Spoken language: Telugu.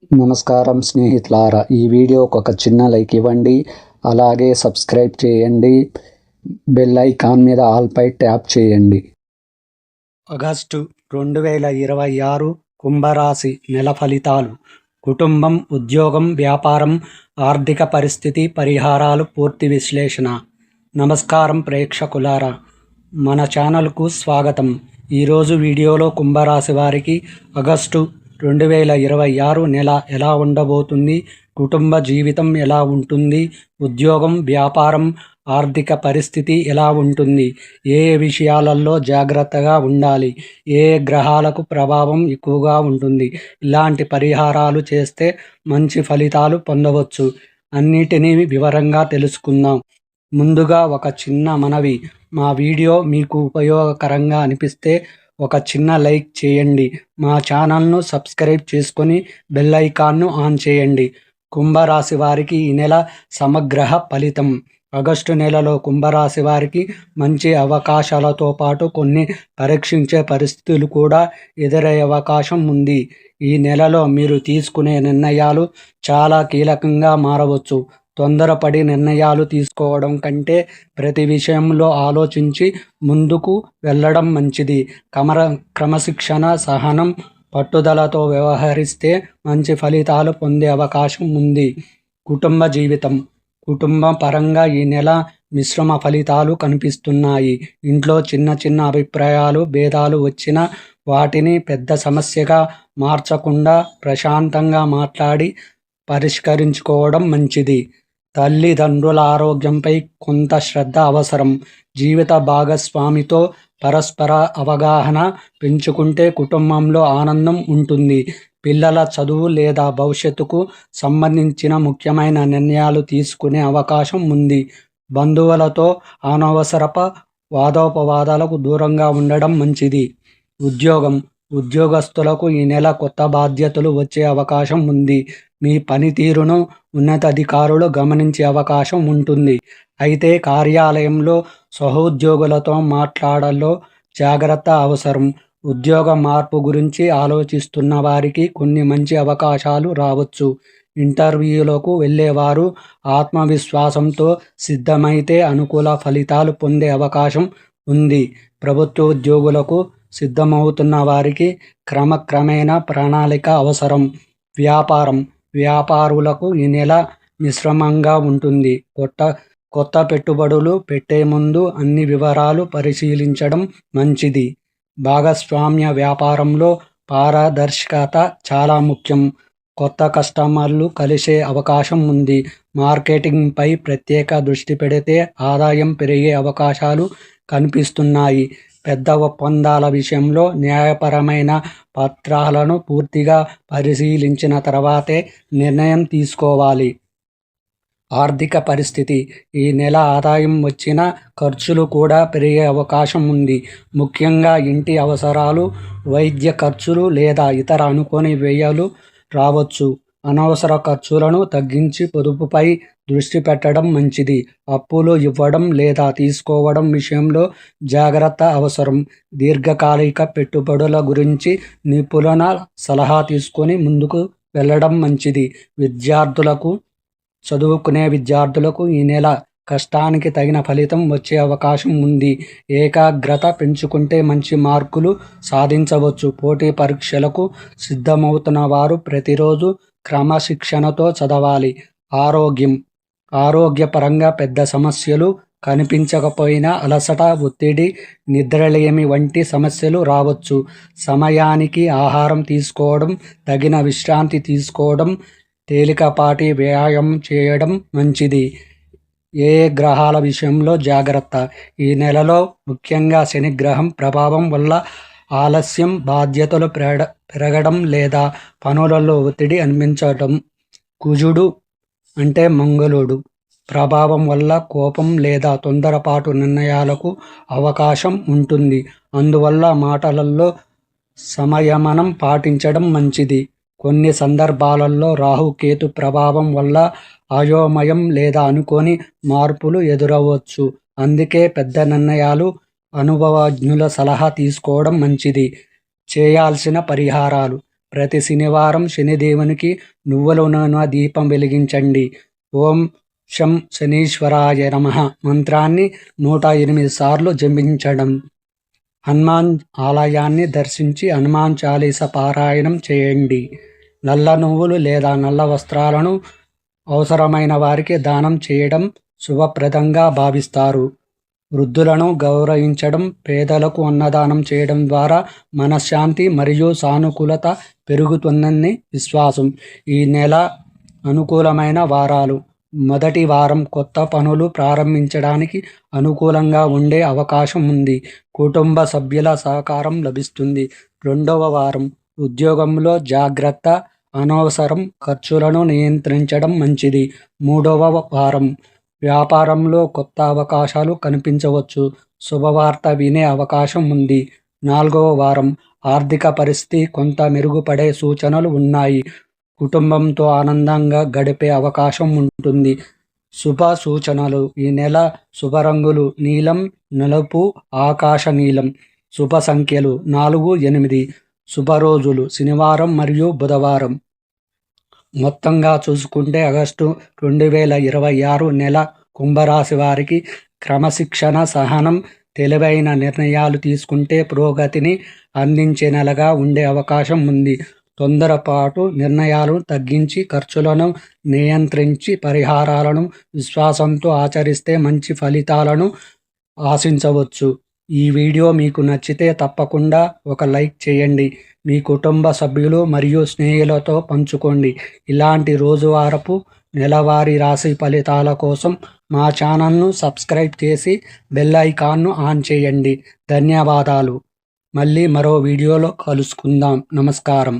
నమస్కారం స్నేహితులారా, ఈ వీడియోకి ఒక చిన్న లైక్ ఇవ్వండి. అలాగే సబ్స్క్రైబ్ చేయండి. బెల్ ఐకాన్ మీద ఆల్ పై ట్యాప్ చేయండి. ఆగస్టు 2026 కుంభరాశి నెల ఫలితాలు. కుటుంబం, ఉద్యోగం, వ్యాపారం, ఆర్థిక పరిస్థితి, పరిహారాలు, పూర్తి విశ్లేషణ. నమస్కారం ప్రేక్షకులారా, మన ఛానల్కు స్వాగతం. ఈరోజు వీడియోలో కుంభరాశి వారికి ఆగస్టు 2026 నెల ఎలా ఉండబోతుంది, కుటుంబ జీవితం ఎలా ఉంటుంది, ఉద్యోగం, వ్యాపారం, ఆర్థిక పరిస్థితి ఎలా ఉంటుంది, ఏ విషయాలలో జాగ్రత్తగా ఉండాలి, ఏ గ్రహాలకు ప్రభావం ఎక్కువగా ఉంటుంది, ఇలాంటి పరిహారాలు చేస్తే మంచి ఫలితాలు పొందవచ్చు, అన్నిటినీ వివరంగా తెలుసుకుందాం. ముందుగా ఒక చిన్న మనవి, మా వీడియో మీకు ఉపయోగకరంగా అనిపిస్తే ఒక చిన్న లైక్ చేయండి. మా ఛానల్ను సబ్స్క్రైబ్ చేసుకొని బెల్ ఐకాన్ను ఆన్ చేయండి. కుంభరాశి వారికి ఈ నెల సమగ్ర ఫలితం. ఆగస్టు నెలలో కుంభరాశి వారికి మంచి అవకాశాలతో పాటు కొన్ని పరీక్షించే పరిస్థితులు కూడా ఎదురయ్యే అవకాశం ఉంది. ఈ నెలలో మీరు తీసుకునే నిర్ణయాలు చాలా కీలకంగా మారవచ్చు. తొందరపడి నిర్ణయాలు తీసుకోవడం కంటే ప్రతి విషయంలో ఆలోచించి ముందుకు వెళ్ళడం మంచిది. క్రమశిక్షణ, సహనం, పట్టుదలతో వ్యవహరిస్తే మంచి ఫలితాలు పొందే అవకాశం ఉంది. కుటుంబ జీవితం. కుటుంబ పరంగా ఈ నెల మిశ్రమ ఫలితాలు కనిపిస్తున్నాయి. ఇంట్లో చిన్న చిన్న అభిప్రాయాలు, భేదాలు వచ్చినా వాటిని పెద్ద సమస్యగా మార్చకుండా ప్రశాంతంగా మాట్లాడి పరిష్కరించుకోవడం మంచిది. తల్లిదండ్రుల ఆరోగ్యంపై కొంత శ్రద్ధ అవసరం. జీవిత భాగస్వామితో పరస్పర అవగాహన పెంచుకుంటే కుటుంబంలో ఆనందం ఉంటుంది. పిల్లల చదువు లేదా భవిష్యత్తుకు సంబంధించిన ముఖ్యమైన నిర్ణయాలు తీసుకునే అవకాశం ఉంది. బంధువులతో అనవసరపు వాదోపవాదాలకు దూరంగా ఉండడం మంచిది. ఉద్యోగం. ఉద్యోగస్తులకు ఈ నెల కొత్త బాధ్యతలు వచ్చే అవకాశం ఉంది. మీ పనితీరును ఉన్నతాధికారులు గమనించే అవకాశం ఉంటుంది. అయితే కార్యాలయంలో సహోద్యోగులతో మాట్లాడలో జాగ్రత్త అవసరం. ఉద్యోగ మార్పు గురించి ఆలోచిస్తున్న వారికి కొన్ని మంచి అవకాశాలు రావచ్చు. ఇంటర్వ్యూలకు వెళ్ళేవారు ఆత్మవిశ్వాసంతో సిద్ధమైతే అనుకూల ఫలితాలు పొందే అవకాశం ఉంది. ప్రభుత్వ ఉద్యోగులకు సిద్ధమవుతున్న వారికి క్రమక్రమేణా ప్రణాళిక అవసరం. వ్యాపారం. వ్యాపారులకు ఈ నెల మిశ్రమంగా ఉంటుంది. కొత్త పెట్టుబడులు పెట్టే ముందు అన్ని వివరాలు పరిశీలించడం మంచిది. భాగస్వామ్య వ్యాపారంలో పారదర్శకత చాలా ముఖ్యం. కొత్త కస్టమర్లు కలిసే అవకాశం ఉంది. మార్కెటింగ్పై ప్రత్యేక దృష్టి పెడితే ఆదాయం పెరిగే అవకాశాలు కనిపిస్తున్నాయి. పెద్ద ఒప్పందాల విషయంలో న్యాయపరమైన పత్రాలను పూర్తిగా పరిశీలించిన తర్వాతే నిర్ణయం తీసుకోవాలి. ఆర్థిక పరిస్థితి. ఈ నెల ఆదాయం వచ్చిన ఖర్చులు కూడా పెరిగే అవకాశం ఉంది. ముఖ్యంగా ఇంటి అవసరాలు, వైద్య ఖర్చులు లేదా ఇతర అనుకోని వ్యయాలు రావచ్చు. అనవసర ఖర్చులను తగ్గించి పొదుపుపై దృష్టి పెట్టడం మంచిది. అప్పులు ఇవ్వడం లేదా తీసుకోవడం విషయంలో జాగ్రత్త అవసరం. దీర్ఘకాలిక పెట్టుబడుల గురించి నిపుణుల సలహా తీసుకొని ముందుకు వెళ్ళడం మంచిది. చదువుకునే విద్యార్థులకు ఈ నెల కష్టానికి తగిన ఫలితం వచ్చే అవకాశం ఉంది. ఏకాగ్రత పెంచుకుంటే మంచి మార్కులు సాధించవచ్చు. పోటీ పరీక్షలకు సిద్ధమవుతున్న వారు ప్రతిరోజు క్రమశిక్షణతో చదవాలి. ఆరోగ్యం. ఆరోగ్యపరంగా పెద్ద సమస్యలు కనిపించకపోయినా అలసట, ఒత్తిడి, నిద్రలేమి వంటి సమస్యలు రావచ్చు. సమయానికి ఆహారం తీసుకోవడం, తగిన విశ్రాంతి తీసుకోవడం, తేలికపాటి వ్యాయామం చేయడం మంచిది. ఏ గ్రహాల విషయంలో జాగ్రత్త. ఈ నెలలో ముఖ్యంగా శని గ్రహం ప్రభావం వల్ల ఆలస్యం, బాధ్యతలు పెరగడం లేదా పనులలో ఒత్తిడి అనిపించడం. కుజుడు అంటే మంగళుడు ప్రభావం వల్ల కోపం లేదా తొందరపాటు నిర్ణయాలకు అవకాశం ఉంటుంది. అందువల్ల మాటలలో సంయమనం పాటించడం మంచిది. కొన్ని సందర్భాలలో రాహుకేతు ప్రభావం వల్ల అయోమయం లేదా అనుకోని మార్పులు ఎదురవచ్చు. అందుకే పెద్ద నిర్ణయాలు అనుభవజ్ఞుల సలహా తీసుకోవడం మంచిది. చేయాల్సిన పరిహారాలు. ప్రతి శనివారం శనిదేవునికి నువ్వుల నూనె దీపం వెలిగించండి. ఓం శం శనీశ్వరాయ నమః మంత్రాన్ని 108 సార్లు జపించడం. హనుమాన్ ఆలయాన్ని దర్శించి హనుమాన్ చాలీస పారాయణం చేయండి. నల్ల నువ్వులు లేదా నల్ల వస్త్రాలను అవసరమైన వారికి దానం చేయడం శుభప్రదంగా భావిస్తారు. వృద్ధులను గౌరవించడం, పేదలకు అన్నదానం చేయడం ద్వారా మనశ్శాంతి మరియు సానుకూలత పెరుగుతుందని విశ్వాసం. ఈ నెల అనుకూలమైన వారాలు. మొదటి వారం కొత్త పనులు ప్రారంభించడానికి అనుకూలంగా ఉండే అవకాశం ఉంది. కుటుంబ సభ్యుల సహకారం లభిస్తుంది. రెండవ వారం ఉద్యోగంలో జాగ్రత్త, అనవసరం ఖర్చులను నియంత్రించడం మంచిది. మూడవ వారం వ్యాపారంలో కొత్త అవకాశాలు కనిపించవచ్చు. శుభవార్త వినే అవకాశం ఉంది. నాలుగవ వారం ఆర్థిక పరిస్థితి కొంత మెరుగుపడే సూచనలు ఉన్నాయి. కుటుంబంతో ఆనందంగా గడిపే అవకాశం ఉంటుంది. శుభ సూచనలు. ఈ నెల శుభ రంగులు నీలం, నలుపు, ఆకాశ నీలం. శుభ సంఖ్యలు 4, 8. శుభ రోజులు శనివారం మరియు బుధవారం. మొత్తంగా చూసుకుంటే ఆగస్టు 2026 నెల కుంభరాశి వారికి క్రమశిక్షణ, సహనం, తెలివైన నిర్ణయాలు తీసుకుంటే పురోగతిని అందించే నెలగా ఉండే అవకాశం ఉంది. తొందరపాటు నిర్ణయాలను తగ్గించి ఖర్చులను నియంత్రించి పరిహారాలను విశ్వాసంతో ఆచరిస్తే మంచి ఫలితాలను ఆశించవచ్చు. ఈ వీడియో మీకు నచ్చితే తప్పకుండా ఒక లైక్ చేయండి. మీ కుటుంబ సభ్యులు మరియు స్నేహితులతో పంచుకోండి. ఇలాంటి రోజువారపు నెలవారీ రాశి ఫలితాల కోసం మా ఛానల్ను సబ్స్క్రైబ్ చేసి బెల్ ఐకాన్ను ఆన్ చేయండి. ధన్యవాదాలు. మళ్ళీ మరో వీడియోలో కలుసుకుందాం. నమస్కారం.